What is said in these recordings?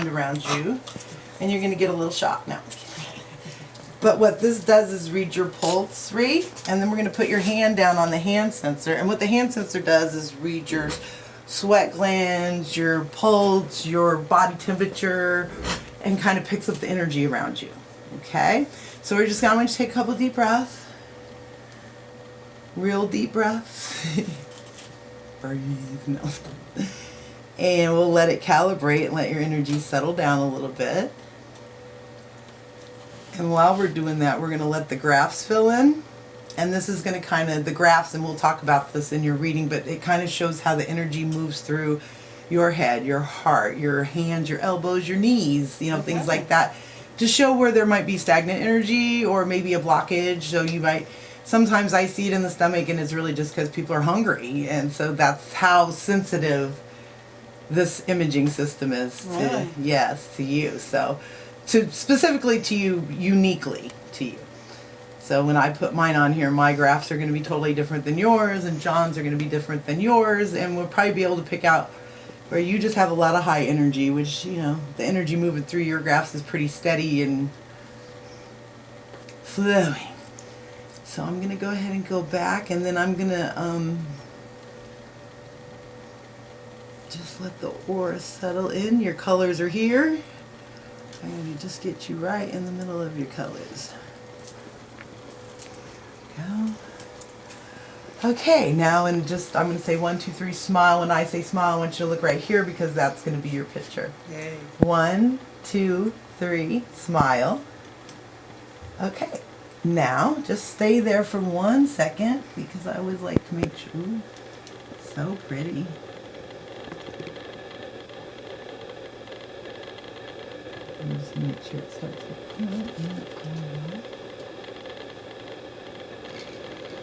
around you, and you're going to get a little shock now. But what this does is read your pulse rate, and then we're going to put your hand down on the hand sensor. And what the hand sensor does is read your sweat glands, your pulse, your body temperature, and kind of picks up the energy around you. Okay? So we're just going to take a couple deep breaths. Real deep breaths. Breathe. No. And we'll let it calibrate and let your energy settle down a little bit. And while we're doing that, we're going to let the graphs fill in. And this is going to kind of, the graphs, and we'll talk about this in your reading, but it kind of shows how the energy moves through your head, your heart, your hands, your elbows, your knees, you know, things like that, to show where there might be stagnant energy or maybe a blockage. So you might, sometimes I see it in the stomach, and it's really just because people are hungry. And so that's how sensitive this imaging system is to, yes, to you. So specifically to you, uniquely to you. So when I put mine on here, my graphs are going to be totally different than yours, and John's are going to be different than yours, and we'll probably be able to pick out where you just have a lot of high energy, which, you know, the energy moving through your graphs is pretty steady and flowing. So I'm going to go ahead and go back, and then I'm going to just let the aura settle in. Your colors are here. I'm going to just get you right in the middle of your colors. Go. Okay, now and just, I'm going to say 1, 2, 3, smile. When I say smile, I want you to look right here because that's going to be your picture. Yay. 1, 2, 3, smile. Okay, now just stay there for 1 second because I always like to make sure. Ooh, so pretty. Just make sure it starts to come out.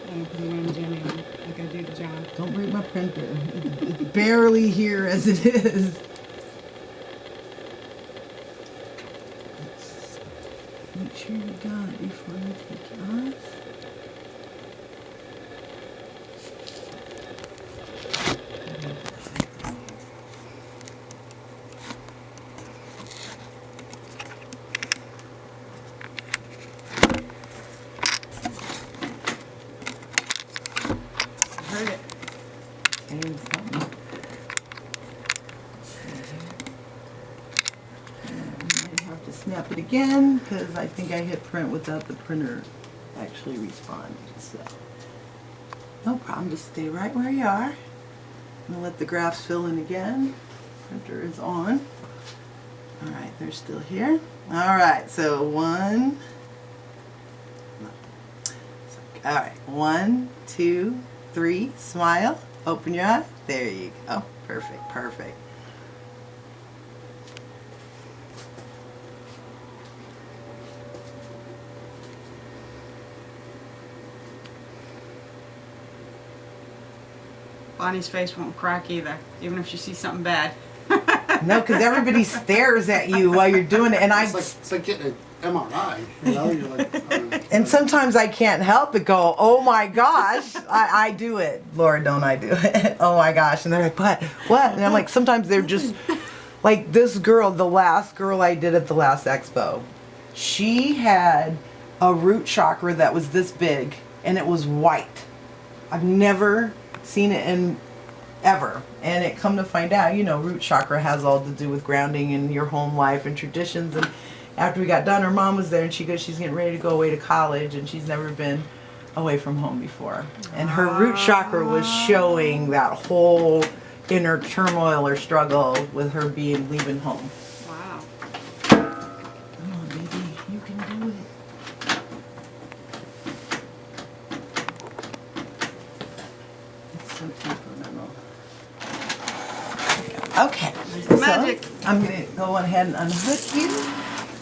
I'm going to put it on Jenny like I do to John. Don't break my printer. It's barely here as it is. Let's make sure you got it before you take it off. Heard it. And something. I might have to snap it again because I think I hit print without the printer actually responding. So no problem, just stay right where you are. I'm going to let the graphs fill in again. Printer is on. Alright, they're still here. Alright, so 1. Alright, 1, 2, 3, smile, open your eye, there you go, perfect, perfect. Bonnie's face won't crack either, even if she sees something bad. No, because everybody stares at you while you're doing it, and it's like getting an MRI, you know, you're like, and sometimes I can't help but go, oh my gosh, I do it. Lord, don't I do it. Oh my gosh. And they're like, what? And I'm like, sometimes they're just, like this girl, the last girl I did at the last expo, she had a root chakra that was this big, and it was white. I've never seen it in ever. And it come to find out, you know, root chakra has all to do with grounding in your home life and traditions. And after we got done, her mom was there, and she goes, she's getting ready to go away to college, and she's never been away from home before. And her root chakra was showing that whole inner turmoil or struggle with her leaving home. Wow. Come on, baby, you can do it. It's so temperamental. Okay, so magic. I'm going to go ahead and unhook you.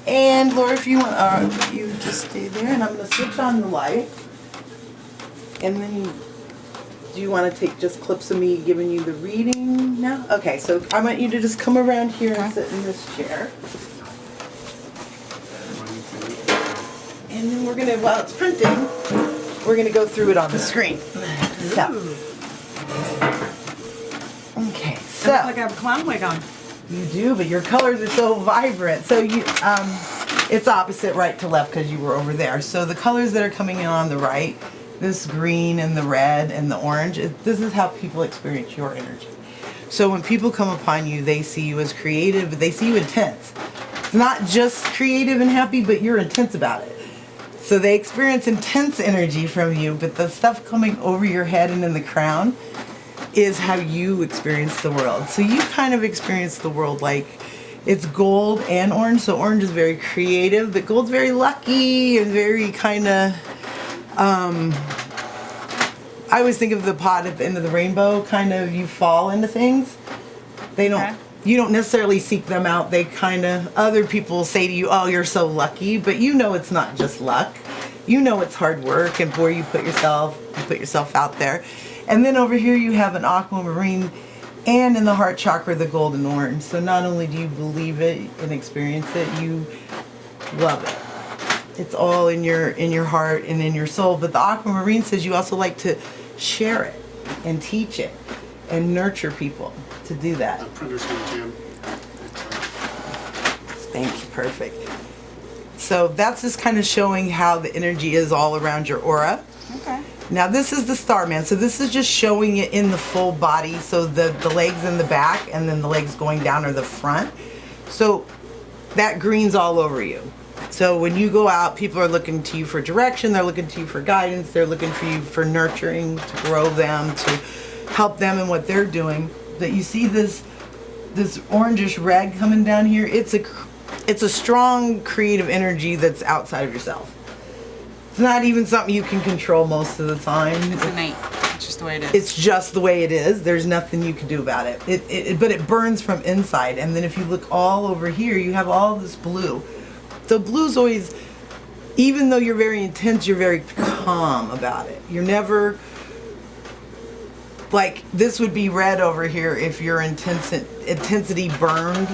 And Laura, if you want, you just stay there, and I'm going to switch on the light. And then do you want to take just clips of me giving you the reading now? Okay, so I want you to just come around here and sit in this chair. And then we're going to, while it's printing, we're going to go through it on the screen. So. Okay, so. I look like I have a clown wig on. You do, but your colors are so vibrant. So you, it's opposite right to left because you were over there. So the colors that are coming in on the right, this green and the red and the orange, this is how people experience your energy. So when people come upon you, they see you as creative, but they see you intense. It's not just creative and happy, but you're intense about it. So they experience intense energy from you, but the stuff coming over your head and in the crown is how you experience the world. So you kind of experience the world like it's gold and orange. So orange is very creative, but gold's very lucky and very kind of, I always think of the pot at the end of the rainbow, kind of you fall into things. They don't, Okay. you don't necessarily seek them out. They kind of, other people say to you, oh, you're so lucky, but you know it's not just luck. You know it's hard work and where you put yourself out there. And then over here you have an aquamarine and in the heart chakra, the golden orange. So not only do you believe it and experience it, you love it. It's all in your heart and in your soul. But the aquamarine says you also like to share it and teach it and nurture people to do that. Printer's gonna jam. Thank you, perfect. So that's just kind of showing how the energy is all around your aura. Okay. Now this is the Starman, so this is just showing it in the full body, so the legs in the back and then the legs going down are the front. So that green's all over you. So when you go out, people are looking to you for direction, they're looking to you for guidance, they're looking for you for nurturing, to grow them, to help them in what they're doing. But you see this orangish red coming down here, it's a strong creative energy that's outside of yourself. It's not even something you can control most of the time. It's innate. It's just the way it is. It's just the way it is. There's nothing you can do about it. But it burns from inside. And then if you look all over here, you have all this blue. So blue's always, even though you're very intense, you're very calm about it. You're never, like this would be red over here if your intensity burned.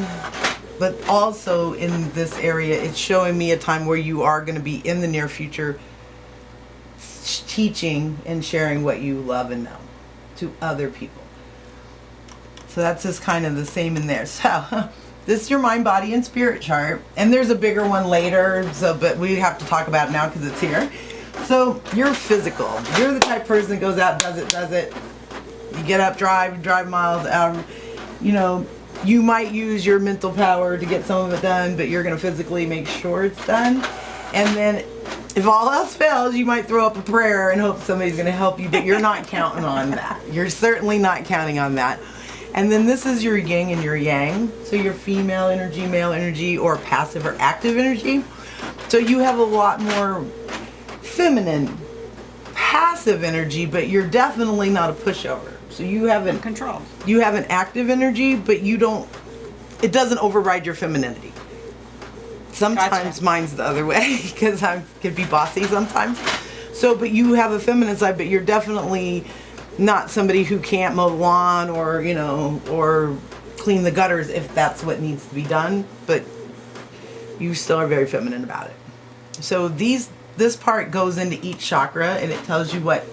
But also in this area, it's showing me a time where you are going to be in the near future teaching and sharing what you love and know to other people. So that's just kind of the same in there. So this is your mind, body, and spirit chart. And there's a bigger one later, but we have to talk about it now because it's here. So you're physical. You're the type of person that goes out, does it. You get up, drive miles out, you know. You might use your mental power to get some of it done, but you're going to physically make sure it's done. And then if all else fails, you might throw up a prayer and hope somebody's going to help you, but you're not counting on that. You're certainly not counting on that. And then this is your yin and your yang. So your female energy, male energy, or passive or active energy. So you have a lot more feminine, passive energy, but you're definitely not a pushover. So you haven't control. You have an active energy, but it doesn't override your femininity. Sometimes Gotcha. mine's the other way because I could be bossy sometimes. So, but you have a feminine side, but you're definitely not somebody who can't mow the lawn or, you know, or clean the gutters if that's what needs to be done, but you still are very feminine about it. So this part goes into each chakra and it tells you what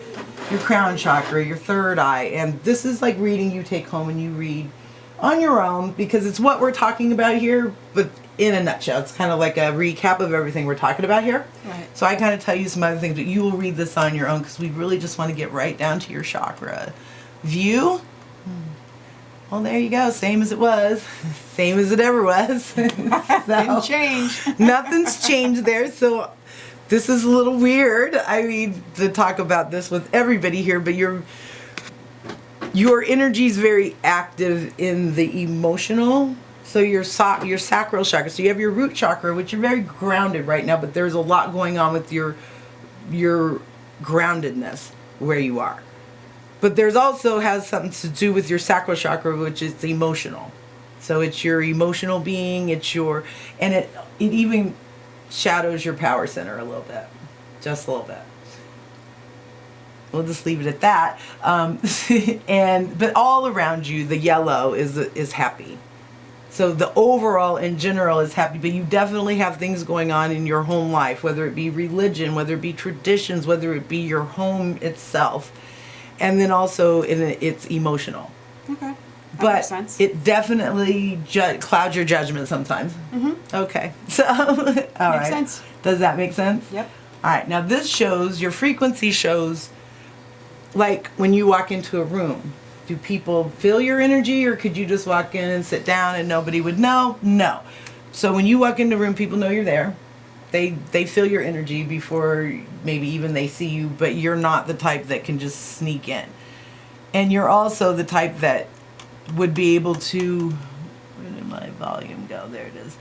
your crown chakra, your third eye, and this is like reading you take home and you read on your own because it's what we're talking about here, but in a nutshell. It's kind of like a recap of everything we're talking about here. Right. So I kind of tell you some other things, but you will read this on your own because we really just want to get right down to your chakra view. Well, there you go. Same as it was. Same as it ever was. Didn't change. Nothing's changed there. So this is a little weird. I mean, to talk about this with everybody here, but your energy is very active in the emotional. So your sacral chakra. So you have your root chakra, which you're very grounded right now, but there's a lot going on with your groundedness where you are. But there's also has something to do with your sacral chakra, which is the emotional. So it's your emotional being. It even shadows your power center a little bit, just a little bit. We'll just leave it at that. But all around you, the yellow is happy. So the overall in general is happy, but you definitely have things going on in your home life, whether it be religion, whether it be traditions, whether it be your home itself, and then also it's emotional. Okay. but makes sense. it definitely clouds your judgment sometimes. Okay, so all right. sense. Does that make sense? Yep. All right, now this shows, your frequency shows, like when you walk into a room, do people feel your energy, or could you just walk in and sit down and nobody would know? No. So when you walk into a room, people know you're there. They feel your energy before maybe even they see you, but you're not the type that can just sneak in. And you're also the type that would be able to, where did my volume go? There it is.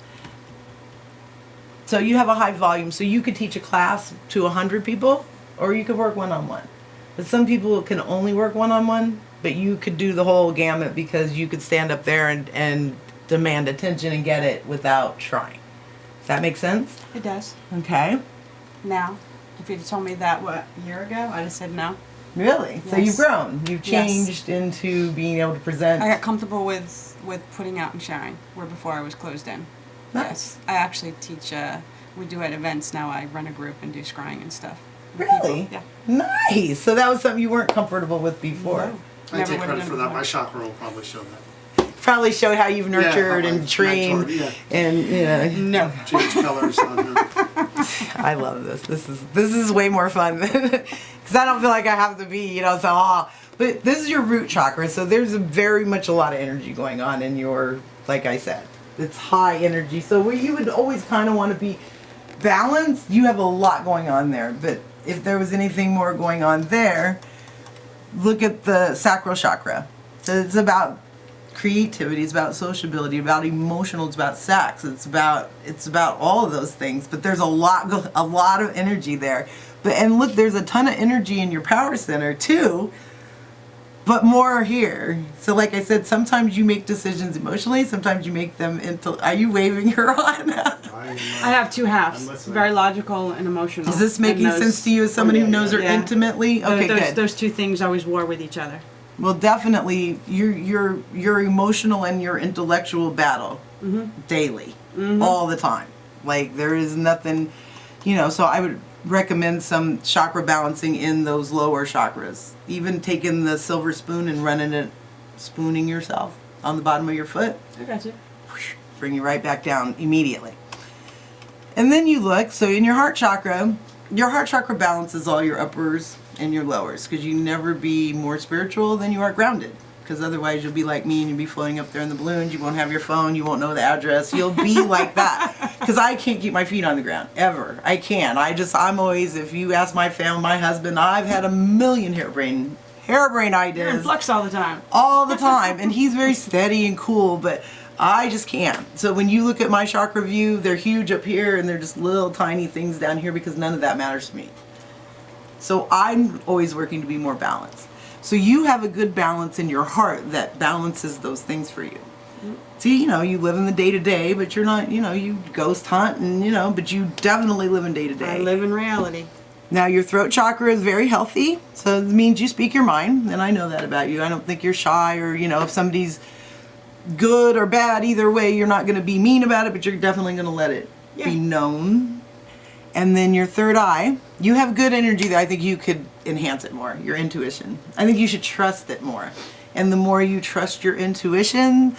So you have a high volume, so you could teach a class to 100 people, or you could work one-on-one. But some people can only work one-on-one, but you could do the whole gamut because you could stand up there and demand attention and get it without trying. Does that make sense? It does. Okay. Now, if you'd told me that, what, a year ago, I'd have said no. Really? So Yes. you've grown. You've Yes. changed into being able to present. I got comfortable with putting out and sharing, where before I was closed in. Nice. Yes. I actually teach, we do at events now, I run a group and do scrying and stuff. with Really? people. Nice. So that was something you weren't comfortable with before. No. I Never take would've credit done for that. before. My chakra will probably show that. Probably showed how you've nurtured how and I've trained mentored, and No. Change colors on him. I love this. This is way more fun because I don't feel like I have to be, so but this is your root chakra, so there's very much a lot of energy going on in your, like I said, it's high energy. So where you would always kind of want to be balanced, you have a lot going on there. But if there was anything more going on there, look at the sacral chakra. So it's about creativity, it's about sociability, about emotional, it's about sex, it's about all of those things. But there's a lot of energy there. And look, there's a ton of energy in your power center too, but more here. So like I said, sometimes you make decisions emotionally, sometimes you make them into. Are you waving her on? I have two halves, I'm listening. very logical and emotional. Is this making And those- sense to you as somebody who yeah, knows her yeah. intimately? Okay, those, good. Those two things always war with each other. Well, definitely, your emotional and your intellectual battle daily, all the time. Like there is nothing, So I would recommend some chakra balancing in those lower chakras. Even taking the silver spoon and running it, spooning yourself on the bottom of your foot, I got you. bring you right back down immediately. And then you look. So in your heart chakra balances all your uppers and your lowers, because you never be more spiritual than you are grounded, because otherwise you'll be like me and you'll be floating up there in the balloons. You won't have your phone, you won't know the address, you'll be like that, because I can't keep my feet on the ground ever. I can't. I'm always, if you ask my family, my husband, I've had a million harebrained You're in ideas flux all the time. all the time, and he's very steady and cool, but I just can't. So when you look at my chakra view, they're huge up here and they're just little tiny things down here, because none of that matters to me. So I'm always working to be more balanced. So you have a good balance in your heart that balances those things for you. See, you live in the day-to-day, but you're not, you ghost hunt and, but you definitely live in I day-to-day. live in reality. Now your throat chakra is very healthy, so it means you speak your mind, and I know that about you. I don't think you're shy, or, if somebody's good or bad, either way, you're not going to be mean about it, but you're definitely going to let it be known. And then your third eye, you have good energy that I think you could enhance it more, your intuition. I think you should trust it more. And the more you trust your intuition,